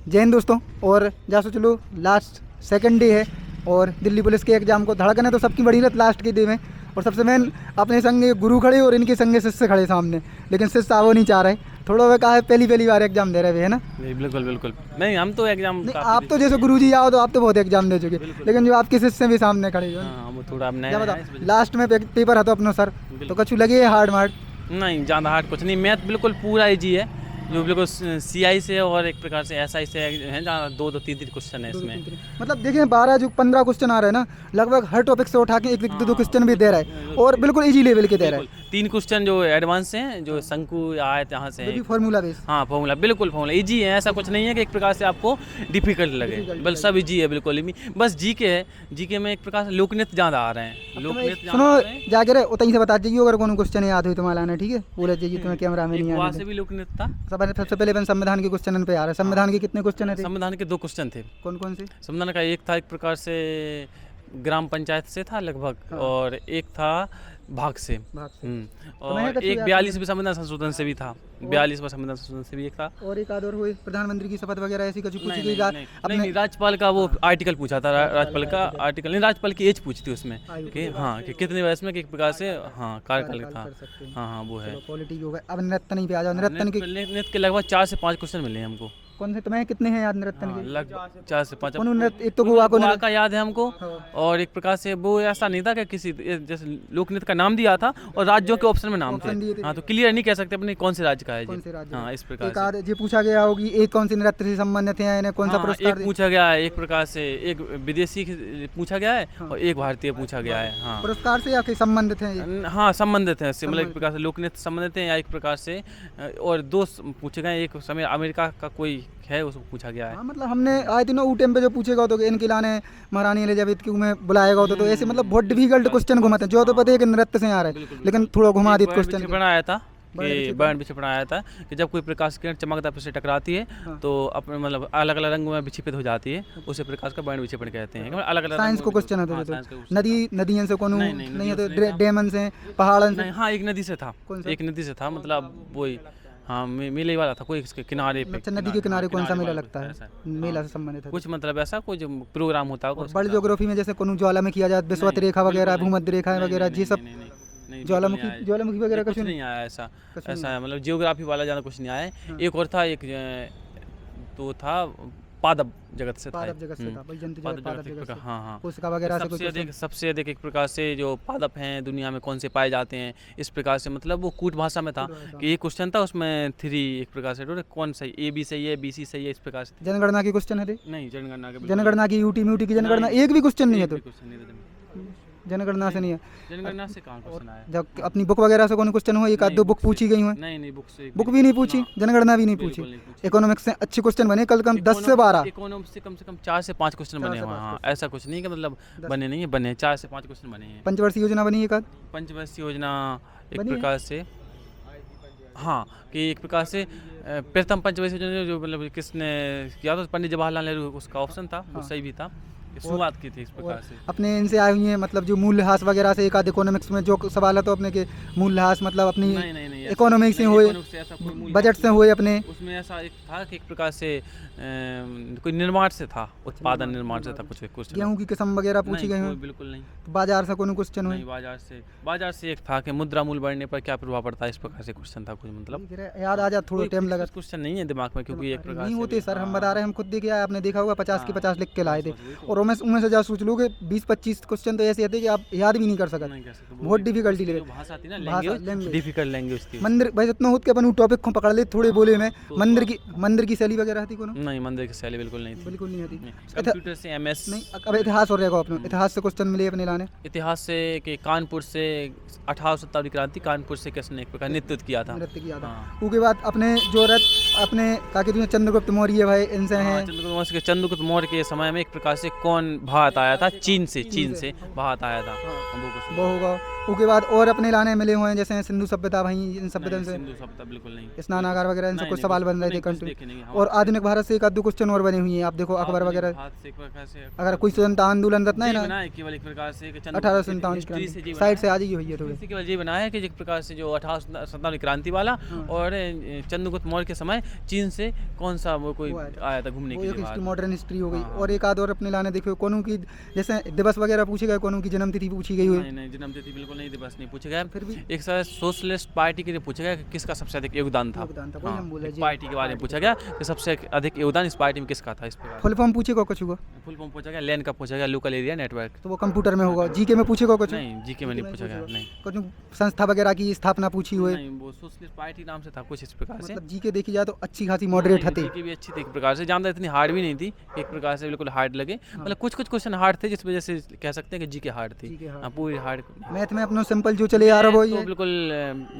जय हिंद दोस्तों। और जा चलो लास्ट सेकंड डे है और दिल्ली पुलिस के एग्जाम को धड़कन है तो सबकी बड़ी रहत लास्ट के डे में। और सबसे मेन अपने संगे गुरु खड़े और इनके संगे शिष्य खड़े सामने, लेकिन शिष्य आवो नहीं चाह रहे। थोड़ा वे कहा है पहली बार एग्जाम दे रहे है ना। नहीं बिल्कुल बिल्कुल नहीं, हम तो एग्जाम नहीं, आप तो जैसे गुरुजी आओ तो आप तो बहुत एग्जाम दे चुके, लेकिन जो आपके शिष्य भी सामने खड़े हैं। हाँ वो थोड़ा अब नया क्या है बताओ इस वजह लास्ट में पेपर है तो अपना सर तो कछु लगे हार्ड मार्ड? से। नहीं ज़्यादा हार्ड कुछ नहीं, मैथ बिल्कुल पूरा इजी है, जो बिल्कुल CI से और एक प्रकार से SI से है, जहाँ दो तीन क्वेश्चन है इसमें। मतलब देखिए 12 जो 15 क्वेश्चन आ रहे हैं ना, लगभग हर टॉपिक से उठा के एक दो क्वेश्चन भी दे रहा है और बिल्कुल इजी लेवल के दे रहा है। 3 क्वेश्चन जो एडवांस हैं, जो शंकु आए यहाँ से वो भी फार्मूला बेस। हाँ फॉर्मूला बिल्कुल फॉर्मूला इजी है, ऐसा कुछ नहीं है कि एक प्रकार से आपको डिफिकल्ट लगे, बल सब इजी है बिल्कुल ही। बस जीके है, जीके में एक प्रकार से लोकनृत्य ज़्यादा आ रहे हैं, लोकनृत्य सुनो जाके रे उतनी से बता दीजिए अगर कोनो क्वेश्चन याद हुई तुम्हारा आना, ठीक है बोले चाहिए तुम्हें कैमरा में नहीं वहाँ से आना। भी लोकनृत्य था। सबसे पहले अपन संविधान के क्वेश्चन पे आ रहे हैं। संविधान के कितने क्वेश्चन थे? संविधान के 2 क्वेश्चन थे। कौन कौन से? संविधान का एक था एक प्रकार से ग्राम पंचायत से था लगभग, और एक था भाग से। और एक 42 संविधान संशोधन से भी था, 42 संविधान संशोधन से भी एक था। और एक आध और हुई प्रधानमंत्री की शपथ वगैरह ऐसी कुछ पूछी गई? नहीं, राज्यपाल का वो आर्टिकल पूछा था, राज्यपाल का आर्टिकल नहीं, राज्यपाल की एज पूछी थी उसमें कि हाँ कि कितने वर्ष में किस प्रकार से हाँ कार्यकाल था। हाँ वो है। पॉलिटिक हो गया। अब नृत्य नहीं पे आ जाओ। नृत्य के लगभग 4 से 5 क्वेश्चन मिले हमको। कौन से तुम्हें कितने हैं याद नृत्य के? लगभग 4 से 5। एक तो गोवा का याद है हमको, और एक प्रकार से वो ऐसा नहीं था कि किसी जैसे लोकनृत्य का नाम दिया था और राज्यों के ऑप्शन में नाम थे। हाँ तो क्लियर नहीं कह सकते अपने कौन से राज्य का है जी। हाँ इस प्रकार से। ये पूछा गया होगी एक कौन से नृत्य से संबंधित है, इन्हें कौन सा पुरस्कार? एक पूछा गया है एक प्रकार से, एक विदेशी पूछा गया है और एक भारतीय पूछा गया है। हाँ पुरस्कार से या संबंधित है? हाँ संबंधित है, मतलब एक प्रकार से लोकनृत्य संबंधित है या एक प्रकार से, और 2 पूछे गए। एक समय अमेरिका का कोई है उसको पूछा गया है। हाँ मतलब हमने आए दिन ऊ टाइम पे जो पूछेगा तो इनके लाने महारानी एलिजाबेथ की में बुलाएगा तो ऐसे मतलब बहुत डिफिकल्ट क्वेश्चन घुमाते हैं जो तो पता है कि नृत्य से आ रहा है, लेकिन थोड़ा घुमा दिया क्वेश्चन। बनाया था कि बयान विषय पढ़ाया था कि जब कोई प्रकाश किरण चमकदार से टकराती है तो अपने मतलब अलग अलग रंगों में विक्षेपित हो जाती है, उसे प्रकाश का बयान विक्षेपण कहते हैं। अलग अलग साइंस को क्वेश्चन है तो नदियों से कौन नहीं है तो डेमन से पहाड़न से? हाँ एक नदी से था, एक नदी से था, मतलब वही हाँ मेले वाला था कोई इसके किनारे पे। अच्छा नदी के किनारे कौन सा मेला लगता है? मेला से संबंधित है कुछ, मतलब ऐसा कुछ प्रोग्राम होता है। वर्ल्ड ज्योग्राफी में जैसे कोनो ज्वाला में किया जाता है विषुवत रेखा वगैरह, भूमध्य रेखा वगैरह, ये सब ज्वालामुखी वगैरह कुछ नहीं आया ऐसा। ऐसा मतलब जियोग्राफी वाला ज़्यादा कुछ नहीं आया। एक और था, एक तो था पादप जगत से था। हाँ कोशिका वगैरह सबसे अधिक एक प्रकार से जो पादप हैं दुनिया में कौन से पाए जाते हैं, इस प्रकार से मतलब वो कूट भाषा में था कि एक क्वेश्चन था उसमें 3 एक प्रकार से कौन सही, AB सही है, BC सही है, इस प्रकार से। जनगणना की क्वेश्चन है? नहीं जनगणना की यूटी की जनगणना एक भी क्वेश्चन नहीं है तो जनगणना से नहीं है। जनगणना से कहाँ क्वेश्चन आया? जब अपनी बुक वगैरह से कौन क्वेश्चन हो, एक आध 2 बुक पूछी गई हो? नहीं बुक भी नहीं पूछी, जनगणना भी नहीं पूछी। इकोनॉमिक्स से अच्छे क्वेश्चन बने कल कम 10 से 12। इकोनॉमिक्स से कम 4 से 5 क्वेश्चन बने हुए। हाँ ऐसा कुछ नहीं कि मतलब बने नहीं है, बने 4 से 5 क्वेश्चन बने हैं। पंचवर्षीय योजना बनी एक आध? पंचवर्षीय योजना एक प्रकार से हाँ कि एक प्रकार से प्रथम पंचवर्षीय योजना जो मतलब किसने किया था, पंडित जवाहरलाल नेहरू, उसका ऑप्शन था वो सही भी था, शुरुआत की थी इस प्रकार से। अपने इनसे आई हुई है मतलब जो मूल्यह्रास वगैरह से एक आध इकोनॉमिक्स में जो सवाल है तो अपने के मूल्यह्रास मतलब अपनी इकोनॉमिक्स से हुए, बजट से हुए अपने, उसमें ऐसा एक था कि एक प्रकार से कोई निर्माण से था, उत्पादन निर्माण से था कुछ गेहूं की किस्म वगैरह पूछी गई हैं? बिल्कुल नहीं। तो बाजार से कौन क्वेश्चन हुए? बाजार से एक था कि मुद्रा मूल्य बढ़ने पर क्या प्रभाव पड़ता है, इस प्रकार से क्वेश्चन था कुछ, मतलब याद आ जा थोड़ा टाइम लगा। क्वेश्चन नहीं है दिमाग में क्योंकि एक प्रकार नहीं होते सर, हम बता रहे हैं, हम खुद देखे आए, आपने देखा होगा 50 के 50 लिख के लाए थे और उनमें से जा सोच लो कि 20-25 क्वेश्चन तो ऐसे थे कि आप याद भी नहीं कर सकते, बहुत डिफिकल्टी ले डिफिकल्ट लैंग्वेज थी। मंदिर भाई इतना होत के अपन टॉपिक को पकड़ ले थोड़े बोले में, मंदिर की शैली वगैरह थी कोनो? नहीं मंदिर की शैली बिल्कुल नहीं थी। कंप्यूटर से MS नहीं। अब इतिहास हो रहेगा अपने, इतिहास से क्वेश्चन मिले अपने लाने? इतिहास से कि कानपुर से 18वीं शताब्दी क्रांति, कानपुर से किसने एक प्रकार नेतृत्व किया था। उसके बाद अपने जो अपने काके चंद्रगुप्त मौर्य भाई इनसे हैं। चंद्रगुप्त मौर्य के समय में एक प्रकार से कौन भारत आया था, चीन से भारत आया था, वो क्वेश्चन वो होगा। उसके बाद और अपने लाने मिले हुए हैं जैसे सिंधु सभ्यता, भाई इन सभ्यता से सिंधु सभ्यता बिल्कुल नहीं, स्नानागार वगैरह इनसे नहीं, कुछ नहीं, सवाल बन रहे नहीं, थे कुछ कंटिन्यू। देखे नहीं, और आधुनिक भारत से एक आध दो क्वेश्चन और बने हुए हैं, आप देखो अकबर वगैरह, अगर कोई स्वतंत्रता आंदोलन रत्न है ना बनाया केवल एक प्रकार से 1857 क्रांति साइड से आज ही हुई है थोड़ी। केवल ये बनाया है कि एक प्रकार से जो 1857 क्रांति वाला और चंद्रगुप्त मौर्य के समय चीन से कौन सा वो कोई आया था घूमने वो के एक लिए इसकी बाहर। मॉडर्न हिस्ट्री हो गई। और एक आध और अपने लाने देखो कोनो की जैसे दिवस वगैरह पूछे गए, कोनो की जन्म तिथि पूछी गई हुई। नहीं जन्म तिथि बिल्कुल नहीं, दिवस नहीं पूछे गए। फिर भी एक साथ सोशलिस्ट पार्टी के लिए पूछा गया कि किसका सबसे अधिक योगदान था, वही हम बोले एक जी। पार्टी के बारे में पूछा गया कि सबसे अधिक योगदान इस पार्टी में किसका था। इस प्रकार फुल फॉर्म पूछे को कुछ हुआ फुल फॉर्म पूछा गया, लैंड का पूछा गया, लोकल एरिया नेटवर्क। तो वो कंप्यूटर में होगा। जीके में पूछे को कुछ नहीं जीके में नहीं पूछा गया, नहीं कुछ संस्था वगैरह की स्थापना पूछी हुई। नहीं, वो सोशलिस्ट पार्टी नाम से था कुछ इस प्रकार से। मतलब जीके देखी जाए तो अच्छी खासी मॉडरेट हती। जीके भी अच्छी थी एक प्रकार से, जानता इतनी हार्ड भी नहीं थी, एक प्रकार से बिल्कुल हार्ड लगे। मतलब कुछ क्वेश्चन हार्ड थे जिस वजह से कह सकते हैं कि जीके हार्ड थी, पूरी हार्ड। मैथ में अपना सिंपल जो चले आ रहा वो तो बिल्कुल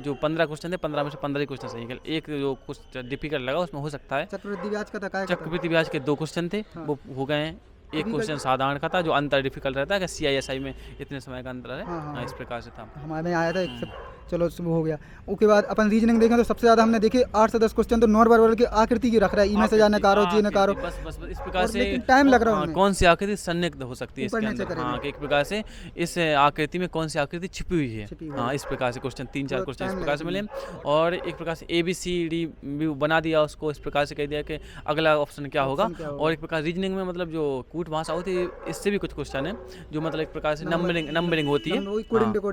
जो 15 क्वेश्चन थे 15 में से 15 ही क्वेश्चन सही निकले, एक जो कुछ डिफिकल्ट लगा उसमें हो सकता है। चक्रवृद्धि ब्याज का था काय का था? चक्रवृद्धि ब्याज के 2 क्वेश्चन थे वो हो गए हैं। एक क्वेश्चन साधारण का था जो अंतर डिफिकल्ट रहता है कि CISI में इतने समय का अंतर है। हाँ, इस प्रकार से था। हमारे में आया था एक चलो वो हो गया। उसके बाद अपन रीजनिंग देखें तो सबसे ज़्यादा हमने देखे 8 से 10 क्वेश्चन तो नॉन वर्बल की आकृति की रख रहा है। ई में से जाने कारो जी नकारो, बस इस प्रकार से टाइम लग रहा है। कौन सी आकृति सन्निग्ध हो सकती है इसके अंदर, हाँ कि एक प्रकार से इस आकृति में कौन सी आकृति छिपी हुई है। हाँ, इस प्रकार से क्वेश्चन 3-4 क्वेश्चन इस प्रकार से मिले। और एक प्रकार से ABCD भी बना दिया उसको, इस प्रकार से कह दिया कि अगला ऑप्शन क्या होगा। और एक प्रकार रीजनिंग में मतलब जो कूट भाषा होती है इससे भी कुछ क्वेश्चन है जो मतलब एक प्रकार से नंबरिंग होती है।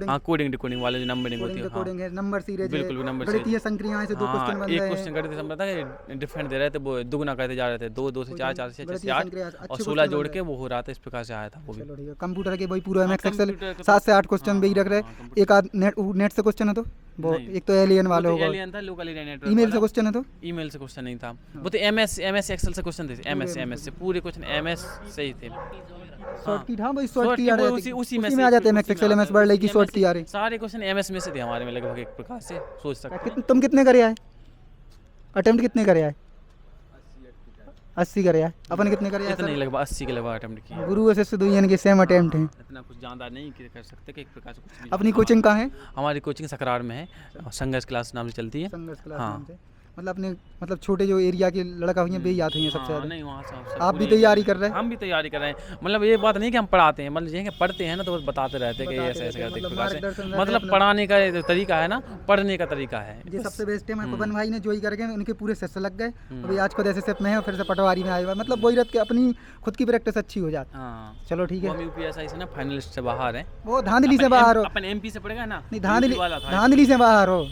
हाँ, कोडिंग डिकोडिंग वाले जो नंबरिंग होती है, नंबर सीरीज बिल्कुल भी नंबर गणितीय संक्रियाएं से 2 क्वेश्चन बन रहे हैं। एक क्वेश्चन गणित समझता है डिफरेंट दे रहे थे, वो दुगुना करते जा रहे थे, 2 से 4, 4 से 6 से 8 और 16 जोड़ के वो हो रहा था। इस प्रकार से आया था वो भी। चलो ठीक है। कंप्यूटर के वही पूरा MX एक्सेल 7 से 8 क्वेश्चन भी रख रहे। एक आध नेट से क्वेश्चन है तो वो एक तो एलियन वाले होगा, एलियन था, लोकल एरिया नेटवर्क। ईमेल से क्वेश्चन है तो ईमेल से क्वेश्चन नहीं था, वो तो MS एक्सेल से क्वेश्चन थे। MS से पूरे क्वेश्चन MS से ही थे। शॉर्ट की था भाई, शॉर्ट की आ रहे थे उसी में आ जाते हैं। MX एक्सेल MS वर्ड की शॉर्ट की आ रही। सारे क्वेश्चन MS में से थे हमारे में लगभग, एक प्रकार से सोच सकते हैं। तुम कितने करे आए अटेम्प्ट, कितने करे आए? 80 करे आए। अपन कितने करे आए? इतना नहीं, लगभग 80 के लगभग अटेम्प्ट किए। गुरु शिष्य दो यानी कि सेम अटेम्प्ट हैं। इतना कुछ ज़्यादा नहीं कर सकते कि एक प्रकार से कुछ भी। अपनी कोचिंग कहाँ है? हमारी कोचिंग सकरार में है, संघर्ष क्लास नाम से चलती है। संघर्ष क्लास नाम से। मतलब अपने मतलब छोटे जो एरिया के लड़का हुई हैं वे याद हुई हैं सबसे ज़्यादा। नहीं, वहाँ से आप भी तैयारी कर रहे हैं? हम भी तैयारी कर रहे हैं। मतलब ये बात नहीं कि हम पढ़ाते हैं, मतलब ये कि पढ़ते हैं ना तो बस बताते रहते हैं कि ऐसे ऐसे करते हैं प्रकार से। मतलब पढ़ाने का जो तरीका है ना, पढ़ने का तरीका है ये सबसे बेस्ट है। मैं पवन भाई ने जो ही करके उनके पूरे शिष्य लग गए। अभी आज खुद ऐसे शिफ्ट में है, फिर से पटवारी में आए हुआ। मतलब वही रख के अपनी खुद की प्रैक्टिस अच्छी हो जाती। चलो ठीक है। हम UPSI से ना फाइनलिस्ट से बाहर है। वो धांधली से बाहर हो, अपन MP से पढ़ेगा ना, नहीं धांधली से बाहर हो।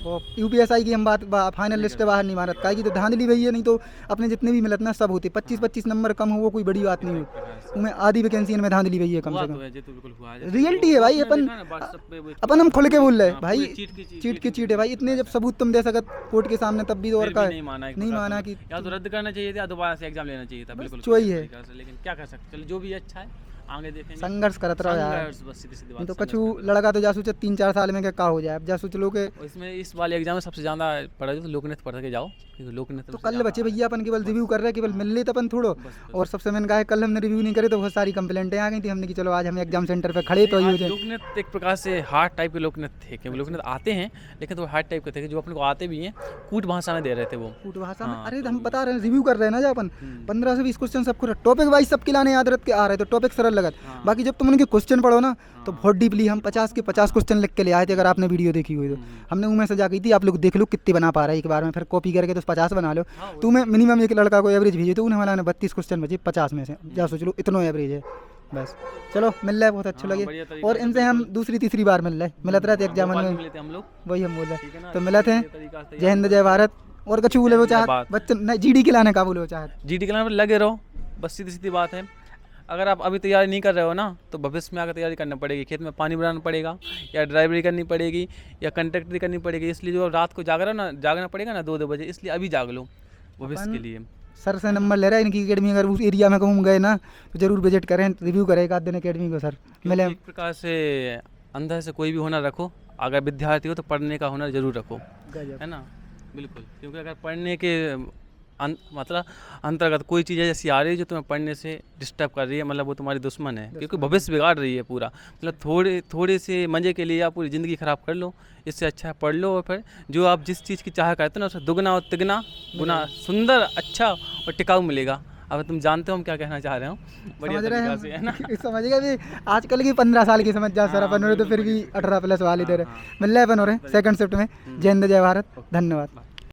वो UPSI की हम बात फाइनलिस्ट से बाहर नहीं मानत का, तो धांधली भई है। नहीं तो अपने जितने भी मिलत ना सब होते 25-25 नंबर कम हो वो कोई बड़ी बात नहीं हो। उनमें आधी वैकेंसी में धांधली भई है कम से कम। रियलिटी है भाई। अपन हम खुल के बोल रहे भाई, चीट की चीट है भाई। इतने जब सबूत तुम दे सकत कोर्ट के सामने तब भी और का नहीं माना कि या तो रद्द करना चाहिए था, दोबारा से एग्जाम लेना चाहिए था। बिल्कुल वही है। लेकिन क्या कर सकते, चलो जो भी अच्छा है आगे देखेंगे। संघर्ष करत रहो यार। बस सीधी नहीं तो कछु लड़का तो जासू 3-4 साल में क्या हो जाए। अब जासू चलो के इसमें इस वाले एग्जाम में सबसे ज़्यादा पढ़ा तो लोकनृत्य पढ़ के जाओ, क्योंकि लोकनृत्य तो कल बच्चे भैया अपन केवल रिव्यू कर रहे हैं, केवल मिल ले तो अपन थोड़ो। और सबसे मैंने कहा कल हमने रिव्यू नहीं करे तो बहुत सारी कंप्लेंटें आ गई थी। हमने कि चलो आज हम एग्जाम सेंटर पे खड़े तो ही हो जाए। लोकनृत्य एक प्रकार से हार्ड टाइप के लोकनृत्य थे, क्योंकि लोकनृत्य आते हैं लेकिन तो हार्ड टाइप के थे जो अपन को आते भी हैं। कूट भाषा में दे रहे थे वो, कूट भाषा में। अरे हम बता रहे हैं, रिव्यू कर रहे हैं ना जब अपन 15 से 20 क्वेश्चन सबको टॉपिक वाइज सबके लाने याद रख के आ रहे तो टॉपिक सरल लगत। बाकी जब तुम उनके क्वेश्चन पढ़ो ना तो बहुत डीपली हम 50 के 50 क्वेश्चन लिख के ले आए थे। अगर आपने वीडियो देखी हुई तो हमने उनमें से जाकर थी, आप लोग देख लो कितने बना पा रहे हैं एक बार में, फिर कॉपी करके तो 50 बना लो। तो मैं मिनिमम एक लड़का को एवरेज भेजे तो उन्हें हमारा 32 क्वेश्चन बचे 50 में से। जा सोच लो इतना एवरेज है बस। चलो मिल रहा है, बहुत अच्छा लगे। और इनसे हम दूसरी तीसरी बार मिल रहे, मिलत रहे थे एग्जाम में, वही हम बोल रहे तो मिलते हैं। जय हिंद जय भारत। और कुछ बोले वो चाहत बच्चन GD के लाने का बोले वो चाहत, GD के लाने पर लगे रहो, बस सीधी सीधी बात है। अगर आप अभी तैयारी नहीं कर रहे हो ना तो भविष्य में आकर तैयारी करना पड़ेगी। खेत में पानी बनाना पड़ेगा, या ड्राइवरी करनी पड़ेगी, या कंडक्टरी करनी पड़ेगी। इसलिए जो रात को जागना पड़ेगा ना 2-2 बजे, इसलिए अभी जाग लो भविष्य के लिए। सर से नंबर ले रहा है इनकी अकेडमी, अगर उस एरिया में कहूँ गए ना तो जरूर विजिट करें, रिव्यू करें एक आध दिन अकेडमी को। सर मिले। एक प्रकार से अंदर से कोई भी हुनर रखो, अगर विद्यार्थी हो तो पढ़ने का हुनर जरूर रखो, है ना। बिल्कुल, क्योंकि अगर पढ़ने के मतलब अंतर्गत कोई चीज़ ऐसी आ रही है जो तुम्हें पढ़ने से डिस्टर्ब कर रही है, मतलब वो तुम्हारी दुश्मन है, क्योंकि भविष्य बिगाड़ रही है पूरा। मतलब थोड़े से मज़े के लिए आप पूरी ज़िंदगी ख़राब कर लो, इससे अच्छा है पढ़ लो, और फिर जो आप जिस चीज़ की चाह करते हो ना, उससे दुगना और तिगना गुना सुंदर, अच्छा और टिकाऊ मिलेगा। अब तुम जानते हो हम क्या कहना चाह रहे हो, बढ़िया समझ रहे तरीक़ा से, है ना? हैं समझिएगा भी आजकल की 15 साल की समझ जा सर, अपन हो रहे तो फिर भी 18 प्लस वाले दे रहे मिल रहे अपन हो रहे सेकंड शिफ्ट में। जय हिंद जय भारत, धन्यवाद।